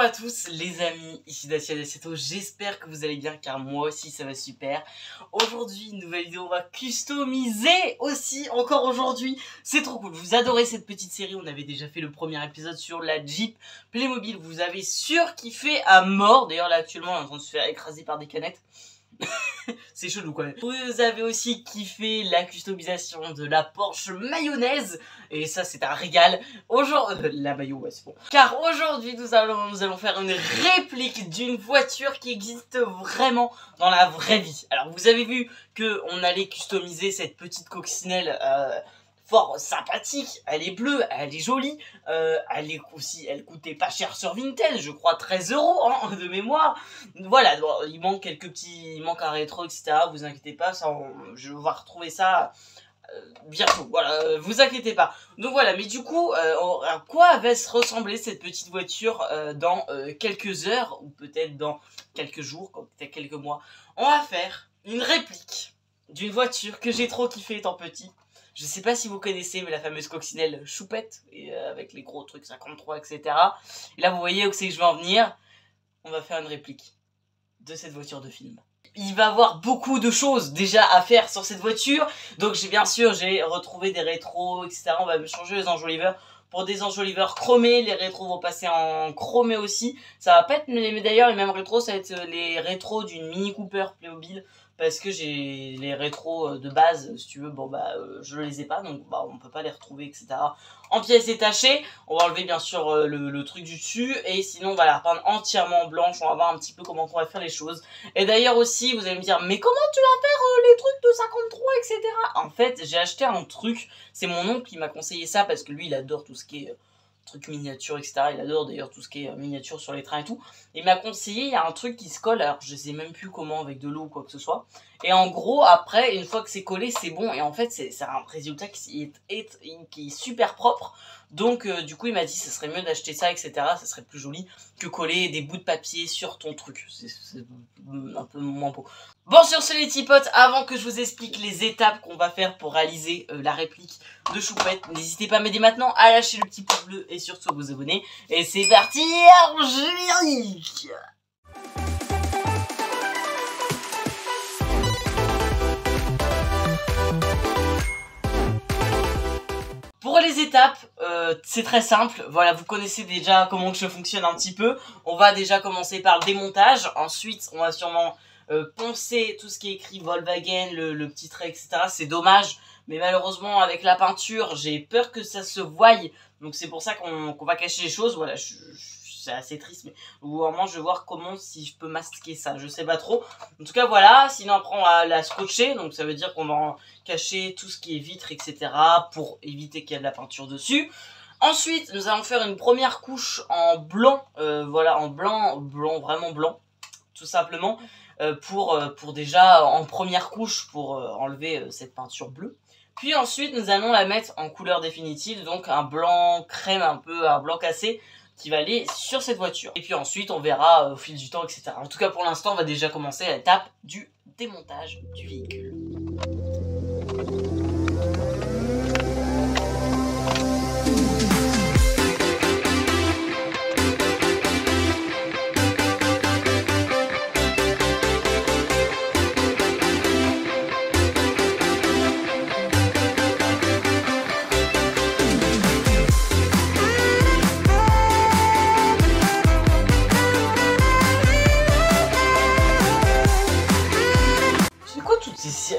à tous les amis, ici Dacia Daciato, j'espère que vous allez bien car moi aussi ça va super. Aujourd'hui, une nouvelle vidéo, on va customiser aussi, encore aujourd'hui, c'est trop cool. Vous adorez cette petite série, on avait déjà fait le premier épisode sur la Jeep Playmobil, vous avez surkiffé à mort. D'ailleurs là actuellement on est en train de se faire écraser par des canettes. C'est chelou quand même. Vous avez aussi kiffé la customisation de la Porsche mayonnaise. Et ça c'est un régal. Aujourd'hui, la maillot ouais c'est bon. Car aujourd'hui nous allons faire une réplique d'une voiture qui existe vraiment dans la vraie vie. Alors vous avez vu que on allait customiser cette petite coccinelle fort sympathique, elle est bleue, elle est jolie, elle coûtait pas cher sur Vinted, je crois 13 € hein, de mémoire. Voilà, bon, il manque un rétro, etc. Vous inquiétez pas, ça, je vais retrouver ça bientôt. Voilà, vous inquiétez pas. Donc voilà, mais du coup, à quoi va se ressembler cette petite voiture dans quelques heures ou peut-être dans quelques jours, peut-être quelques mois. On va faire une réplique d'une voiture que j'ai trop kiffé étant petit. Je sais pas si vous connaissez, mais la fameuse coccinelle choupette, avec les gros trucs 53, etc. Et là, vous voyez où c'est que je vais en venir. On va faire une réplique de cette voiture de film. Il va y avoir beaucoup de choses déjà à faire sur cette voiture. Donc bien sûr, j'ai retrouvé des rétros, etc. On va me changer les enjoliveurs pour des enjoliveurs chromés. Les rétros vont passer en chromé aussi. Ça va pas être d'ailleurs les mêmes rétros, ça va être les rétros d'une Mini Cooper Playmobil. Parce que j'ai les rétros de base, si tu veux, bon bah je les ai pas, donc bah on peut pas les retrouver, etc. En pièces détachées, on va enlever bien sûr le truc du dessus, et sinon on va la repeindre entièrement blanche, on va voir un petit peu comment on va faire les choses. Et d'ailleurs aussi, vous allez me dire, mais comment tu vas faire les trucs de 53, etc. En fait, j'ai acheté un truc, c'est mon oncle qui m'a conseillé ça, parce que lui il adore tout ce qui est trucs miniatures, etc. Il adore d'ailleurs tout ce qui est miniature sur les trains et tout. Il m'a conseillé, il y a un truc qui se colle, alors je sais même plus comment, avec de l'eau ou quoi que ce soit. Et en gros, après, une fois que c'est collé, c'est bon. Et en fait, c'est un résultat qui est super propre. Donc, du coup, il m'a dit, ce serait mieux d'acheter ça, etc. Ce serait plus joli que coller des bouts de papier sur ton truc. C'est un peu moins beau. Bon, sur ce, les petits potes, avant que je vous explique les étapes qu'on va faire pour réaliser la réplique de Choupette, n'hésitez pas à m'aider maintenant à lâcher le petit pouce bleu et surtout à vous abonner. Et c'est parti, générique! Pour les étapes, c'est très simple. Voilà, vous connaissez déjà comment je fonctionne un petit peu. On va déjà commencer par le démontage. Ensuite, on va sûrement poncer tout ce qui est écrit Volkswagen, le petit trait, etc. C'est dommage, mais malheureusement, avec la peinture, j'ai peur que ça se voie. Donc c'est pour ça qu'on va cacher les choses. Voilà, c'est assez triste, mais au moment je vais voir comment, si je peux masquer ça, je sais pas trop. En tout cas voilà, sinon après on va la scotcher, donc ça veut dire qu'on va cacher tout ce qui est vitre, etc. pour éviter qu'il y ait de la peinture dessus. Ensuite nous allons faire une première couche en blanc, voilà, en blanc, vraiment blanc, tout simplement, pour déjà en première couche pour enlever cette peinture bleue. Puis ensuite nous allons la mettre en couleur définitive, donc un blanc crème, un peu un blanc cassé, qui va aller sur cette voiture. Et puis ensuite on verra au fil du temps, etc. En tout cas pour l'instant on va déjà commencer à l'étape du démontage du véhicule.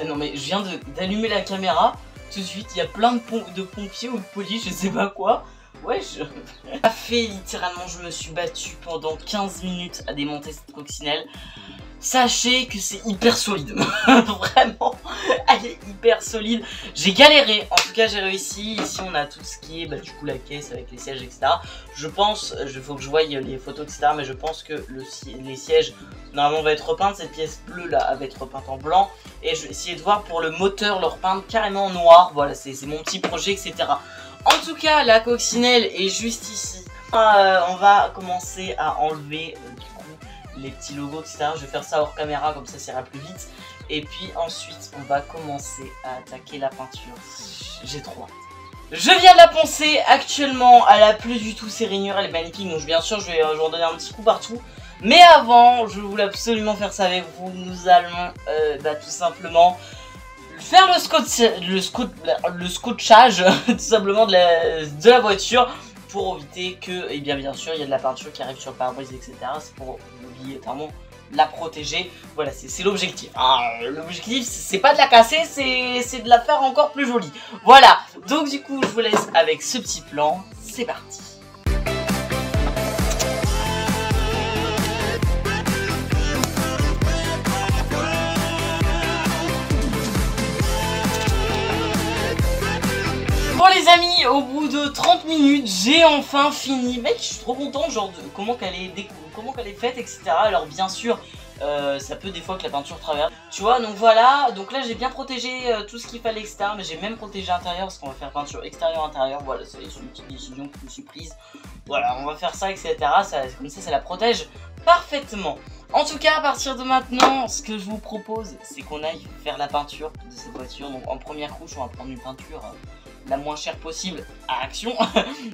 Non mais je viens d'allumer la caméra, tout de suite il y a plein de pompiers ou de police, je sais pas quoi. Ouais, ça fait littéralement, je me suis battu pendant 15 minutes à démonter cette coccinelle. Sachez que c'est hyper solide, vraiment, elle est hyper solide. J'ai galéré, en tout cas j'ai réussi. Ici on a tout ce qui est, du coup la caisse avec les sièges, etc. Je pense, il faut que je voie les photos, etc. Mais je pense que les sièges, normalement va être repeinte. Cette pièce bleue là va être repeinte en blanc. Et je vais essayer de voir pour le moteur, le repeindre carrément en noir. Voilà, c'est mon petit projet, etc. En tout cas, la coccinelle est juste ici. On va commencer à enlever les petits logos, etc. Je vais faire ça hors caméra, comme ça ira plus vite. Et puis ensuite, on va commencer à attaquer la peinture. J'ai trop hâte. Je viens de la poncer actuellement, elle a plus du tout ses rainures, elle est magnifique, donc bien sûr je vais en donner un petit coup partout. Mais avant, je voulais absolument faire ça avec vous, nous allons tout simplement faire le scotchage tout simplement de la voiture pour éviter que, et bien sûr, il y a de la peinture qui arrive sur le pare-brise, etc. C'est pour obligatoirement la protéger. Voilà, c'est l'objectif. L'objectif, c'est pas de la casser, c'est de la faire encore plus jolie. Voilà, donc du coup, je vous laisse avec ce petit plan. C'est parti. Bon les amis, au bout de 30 minutes, j'ai enfin fini. Mec, je suis trop content, genre de comment qu'elle est faite, etc. Alors bien sûr, ça peut des fois que la peinture traverse. Tu vois, donc voilà. Donc là, j'ai bien protégé tout ce qu'il fallait extérieur, mais j'ai même protégé l'intérieur parce qu'on va faire peinture extérieur-intérieur. Voilà, c'est une petite décision que je me suis prise. Voilà, on va faire ça, etc. Comme ça la protège parfaitement. En tout cas, à partir de maintenant, ce que je vous propose, c'est qu'on aille faire la peinture de cette voiture. Donc en première couche, on va prendre une peinture la moins chère possible à Action,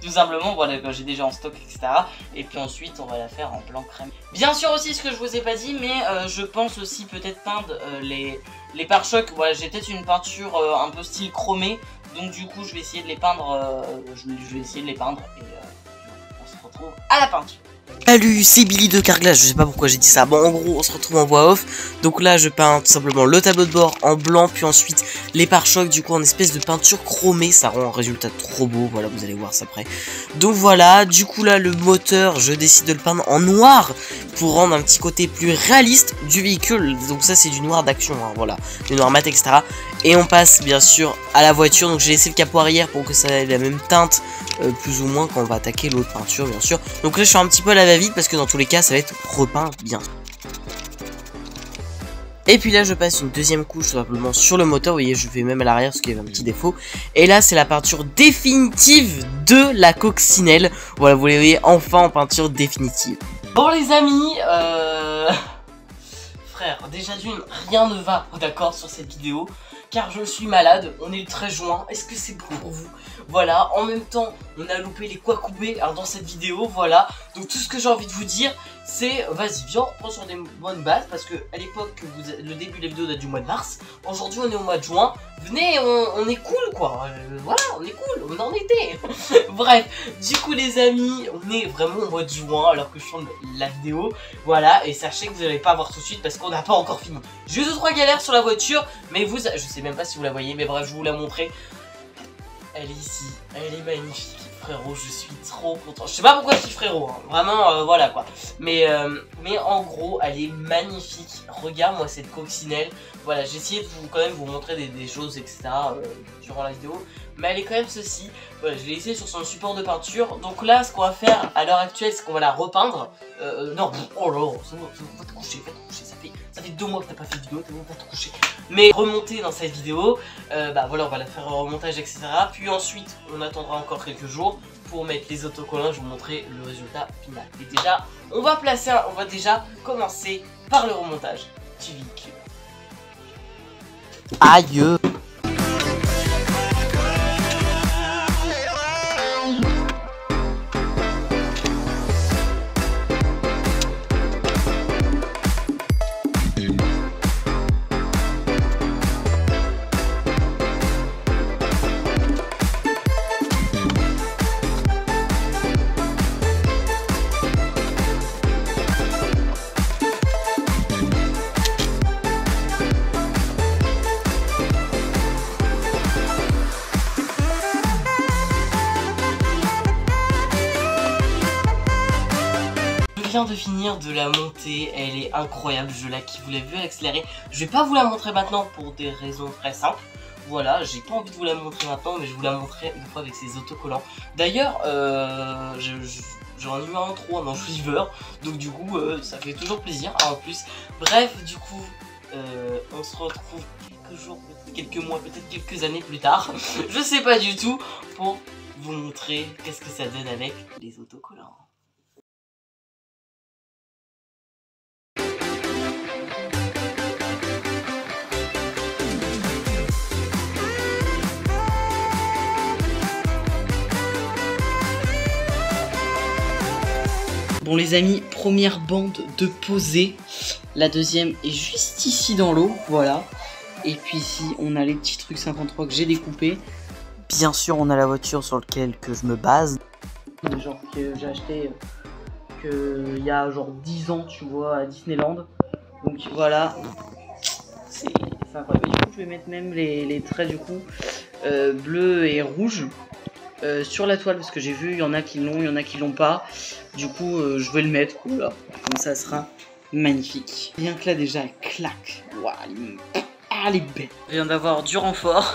tout simplement, voilà, que j'ai déjà en stock, etc. Et puis ensuite, on va la faire en blanc crème. Bien sûr aussi, ce que je vous ai pas dit, mais je pense aussi peut-être peindre les pare-chocs. Voilà, j'ai peut-être une peinture un peu style chromé, donc du coup, je vais essayer de les peindre, je vais essayer de les peindre, et on se retrouve à la peinture. Salut, c'est Billy de Carglass, je sais pas pourquoi j'ai dit ça. Bon, en gros, on se retrouve en voix off. Donc là, je peins tout simplement le tableau de bord en blanc, puis ensuite les pare-chocs, du coup, en espèce de peinture chromée. Ça rend un résultat trop beau, voilà, vous allez voir ça après. Donc voilà, du coup là, le moteur, je décide de le peindre en noir pour rendre un petit côté plus réaliste du véhicule. Donc ça, c'est du noir d'action, hein, voilà, du noir mat, etc. Et on passe, bien sûr, à la voiture. Donc j'ai laissé le capot arrière pour que ça ait la même teinte, plus ou moins, quand on va attaquer l'autre peinture, bien sûr. Donc là, je suis un petit peu à la va-vite parce que dans tous les cas, ça va être repeint bien. Et puis là, je passe une deuxième couche tout simplement sur le moteur. Vous voyez, je fais même à l'arrière parce qu'il y avait un petit défaut. Et là, c'est la peinture définitive de la coccinelle. Voilà, vous les voyez enfin en peinture définitive. Bon les amis, frère, déjà d'une, rien ne va, d'accord, sur cette vidéo. Car je suis malade, on est le 13 juin, est-ce que c'est bon pour vous? Voilà, en même temps, on a loupé les Kwakubé dans cette vidéo, voilà. Donc tout ce que j'ai envie de vous dire, c'est, vas-y, viens, on reprend sur des bonnes bases, parce que à l'époque, le début de la vidéo date du mois de mars, aujourd'hui on est au mois de juin, venez, on est cool, quoi, voilà, on est cool, on est en été. Bref, du coup les amis, on est vraiment au mois de juin, alors que je tourne la vidéo, voilà, et sachez que vous n'allez pas voir tout de suite, parce qu'on n'a pas encore fini. J'ai eu 2-3 galères sur la voiture, mais vous, je sais même pas si vous la voyez, mais bref, je vous la montrer. Elle est ici, elle est magnifique, frérot, je suis trop content. Je sais pas pourquoi je dis frérot, hein. Vraiment, voilà quoi. Mais en gros, elle est magnifique. Regarde moi cette coccinelle. Voilà, j'ai essayé de quand même vous montrer des choses, etc. Durant la vidéo. Mais elle est quand même ceci. Voilà, je l'ai laissé sur son support de peinture. Donc là, ce qu'on va faire à l'heure actuelle, c'est qu'on va la repeindre. Non, oh là, va te coucher, ça fait 2 mois que t'as pas fait de vidéo, t'as même pas te coucher. Mais remonter dans cette vidéo, voilà, on va la faire en remontage, etc. Puis ensuite, on attendra encore quelques jours pour mettre les autocollants, je vais vous montrer le résultat final. Et déjà, on va déjà commencer par le remontage du véhicule. Aïe! Je viens de finir de la monter, elle est incroyable, je la kiffe, vous l'avez vu, elle accélérée. Je vais pas vous la montrer maintenant pour des raisons très simples. Voilà, j'ai pas envie de vous la montrer maintenant, mais je vous la montrerai une fois avec ses autocollants. D'ailleurs, j'en ai eu un trop en enjoliveur, donc du coup, ça fait toujours plaisir, en plus. Bref, du coup, on se retrouve quelques jours, quelques mois, peut-être quelques années plus tard, je sais pas du tout, pour vous montrer qu'est-ce que ça donne avec les autocollants. Bon les amis, première bande de posée. La deuxième est juste ici dans l'eau, voilà. Et puis ici, on a les petits trucs 53 que j'ai découpés. Bien sûr, on a la voiture sur laquelle que je me base. Genre que j'ai acheté il y a genre 10 ans, tu vois, à Disneyland. Donc voilà, c'est incroyable. Du coup, je vais mettre même les traits du coup bleu et rouge sur la toile parce que j'ai vu, il y en a qui l'ont, il y en a qui l'ont pas. Du coup, je vais le mettre, là, comme ça sera magnifique. Rien que là déjà, elle claque. Waouh, elle est belle. Je viens d'avoir du renfort.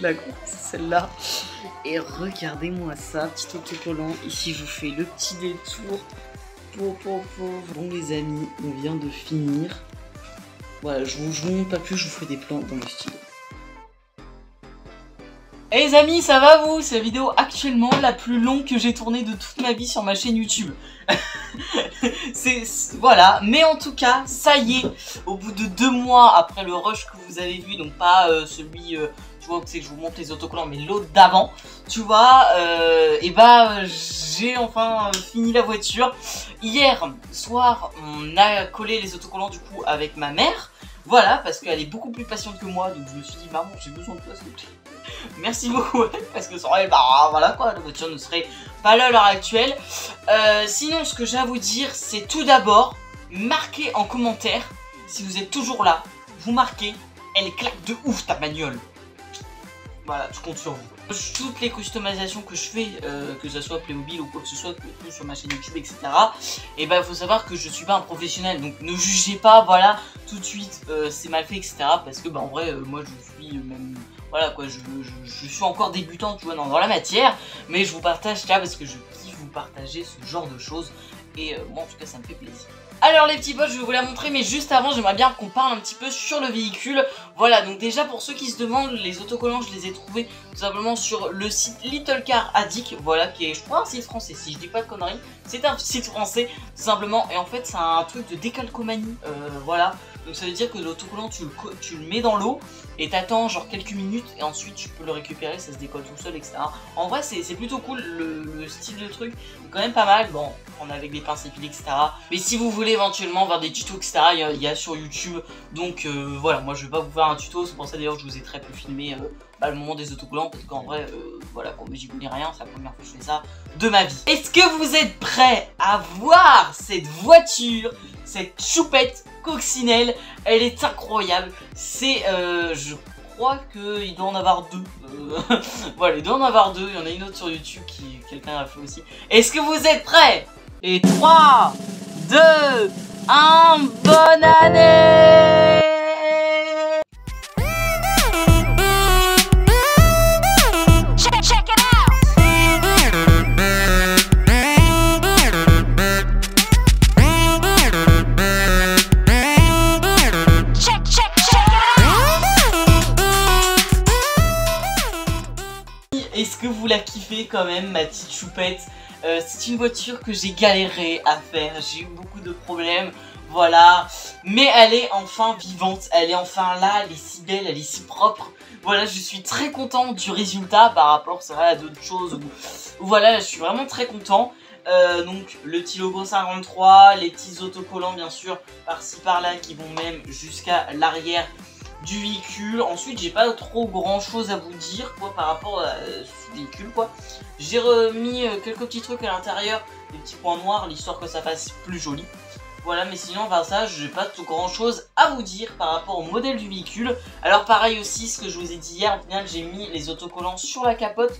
La grosse, celle-là. Et regardez-moi ça, petit autocollant. Ici, je vous fais le petit détour. Bon, les amis, on vient de finir. Voilà, je vous montre pas plus, je vous fais des plans dans le stylo. Et les amis, ça va vous? C'est la vidéo actuellement la plus longue que j'ai tournée de toute ma vie sur ma chaîne YouTube. Voilà, mais en tout cas, ça y est, au bout de 2 mois après le rush que vous avez vu, donc pas celui, tu vois, c'est que je vous montre les autocollants, mais l'autre d'avant, tu vois, et bah j'ai enfin fini la voiture. Hier soir, on a collé les autocollants du coup avec ma mère, voilà, parce qu'elle est beaucoup plus patiente que moi, donc je me suis dit, maman, j'ai besoin de toi, s'il te plaît. Merci beaucoup, parce que sans elle, bah voilà quoi, la voiture ne serait pas là à l'heure actuelle. Sinon, ce que j'ai à vous dire, c'est tout d'abord, marquez en commentaire, si vous êtes toujours là, vous marquez, elle claque de ouf ta bagnole. Voilà, je compte sur vous. Toutes les customisations que je fais, que ce soit Playmobil ou quoi que ce soit, que sur ma chaîne YouTube, etc. Et ben, il faut savoir que je suis pas un professionnel, donc ne jugez pas, voilà, tout de suite, c'est mal fait, etc. Parce que, bah, en vrai, moi, je suis même... Voilà quoi, je suis encore débutant, tu vois, dans la matière, mais je vous partage ça parce que je kiffe vous partager ce genre de choses, et moi en tout cas ça me fait plaisir. Alors les petits potes, je vais vous la montrer, mais juste avant j'aimerais bien qu'on parle un petit peu sur le véhicule. Voilà, donc déjà pour ceux qui se demandent, les autocollants je les ai trouvés tout simplement sur le site Little Car Addict, voilà, qui est je crois un site français, si je dis pas de conneries, c'est un site français tout simplement, et en fait c'est un truc de décalcomanie, voilà. Donc ça veut dire que l'autocollant tu le mets dans l'eau et t'attends genre quelques minutes et ensuite tu peux le récupérer, ça se décolle tout seul, etc. En vrai c'est plutôt cool, le style de truc est quand même pas mal, bon on a avec des pinces épilées, etc. Mais si vous voulez éventuellement voir des tutos, etc. il y a sur YouTube, donc voilà, moi je vais pas vous faire un tuto, c'est pour ça d'ailleurs que je vous ai très peu filmé le moment des autocollants, parce qu'en vrai, voilà, comme j'y connais rien, c'est la première fois que je fais ça de ma vie. Est-ce que vous êtes prêts à voir cette voiture, cette choupette coccinelle? Elle est incroyable, c'est, je crois qu'il doit en avoir 2. Voilà, il doit en avoir 2, il y en a une autre sur YouTube qui quelqu'un a fait aussi. Est-ce que vous êtes prêts? Et 3, 2, 1, bonne année! Est-ce que vous la kiffez quand même, ma petite choupette? C'est une voiture que j'ai galéré à faire, j'ai eu beaucoup de problèmes, voilà. Mais elle est enfin vivante, elle est enfin là, elle est si belle, elle est si propre. Voilà, je suis très content du résultat par rapport à d'autres choses. Voilà, je suis vraiment très content. Donc le petit logo 53, les petits autocollants bien sûr, par-ci par-là qui vont même jusqu'à l'arrière du véhicule. Ensuite j'ai pas trop grand chose à vous dire quoi par rapport à ce véhicule quoi. J'ai remis quelques petits trucs à l'intérieur, des petits points noirs, l'histoire que ça fasse plus joli. Voilà, mais sinon par ça j'ai pas grand chose à vous dire par rapport au modèle du véhicule. Alors pareil aussi, ce que je vous ai dit hier, au final j'ai mis les autocollants sur la capote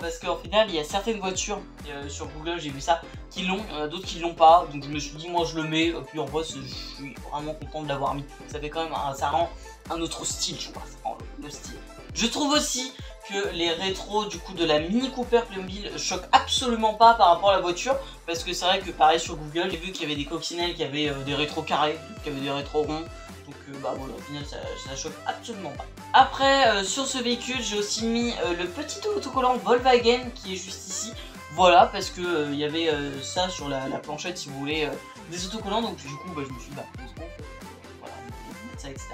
parce qu'au final il y a certaines voitures sur Google, j'ai vu ça, qui l'ont, d'autres qui l'ont pas, donc je me suis dit moi je le mets, puis en vrai je suis vraiment content de l'avoir mis, ça fait quand même ça rend un autre style, je crois, ça rend le style. Je trouve aussi que les rétros du coup de la Mini Cooper Playmobil choquent absolument pas par rapport à la voiture, parce que c'est vrai que pareil sur Google j'ai vu qu'il y avait des coccinelles qui avaient des rétros carrés, qui avaient des rétros ronds. Donc bah voilà, au final ça choque absolument pas. Après sur ce véhicule j'ai aussi mis le petit autocollant Volkswagen qui est juste ici. Voilà, parce que il y avait ça sur la planchette si vous voulez des autocollants. Donc du coup bah, je me suis dit bah voilà, ça etc.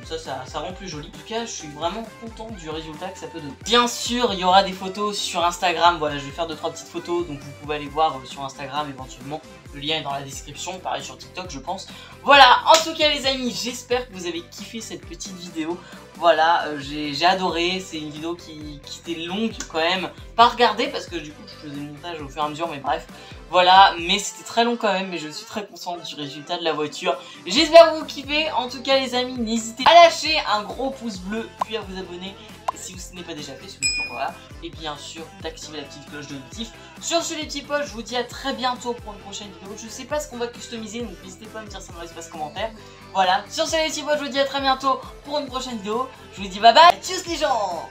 Ça rend plus joli. En tout cas, je suis vraiment content du résultat que ça peut donner. Bien sûr, il y aura des photos sur Instagram. Voilà, je vais faire 2-3 petites photos, donc vous pouvez aller voir sur Instagram éventuellement. Le lien est dans la description, pareil sur TikTok, je pense. Voilà, en tout cas les amis, j'espère que vous avez kiffé cette petite vidéo. Voilà, j'ai adoré. C'est une vidéo qui était longue quand même. Pas regarder parce que du coup, je faisais le montage au fur et à mesure, mais bref. Voilà, mais c'était très long quand même, mais je suis très contente du résultat de la voiture. J'espère que vous kiffez. En tout cas les amis, n'hésitez pas à lâcher un gros pouce bleu, puis à vous abonner si ce n'est pas déjà fait, si vous êtes encore là. Et bien sûr, d'activer la petite cloche de notif. Sur ce les petits potes, je vous dis à très bientôt pour une prochaine vidéo. Je sais pas ce qu'on va customiser, donc n'hésitez pas à me dire ça dans l'espace commentaire. Voilà, sur ce les petits potes, je vous dis à très bientôt pour une prochaine vidéo. Je vous dis bye bye, tchuss les gens.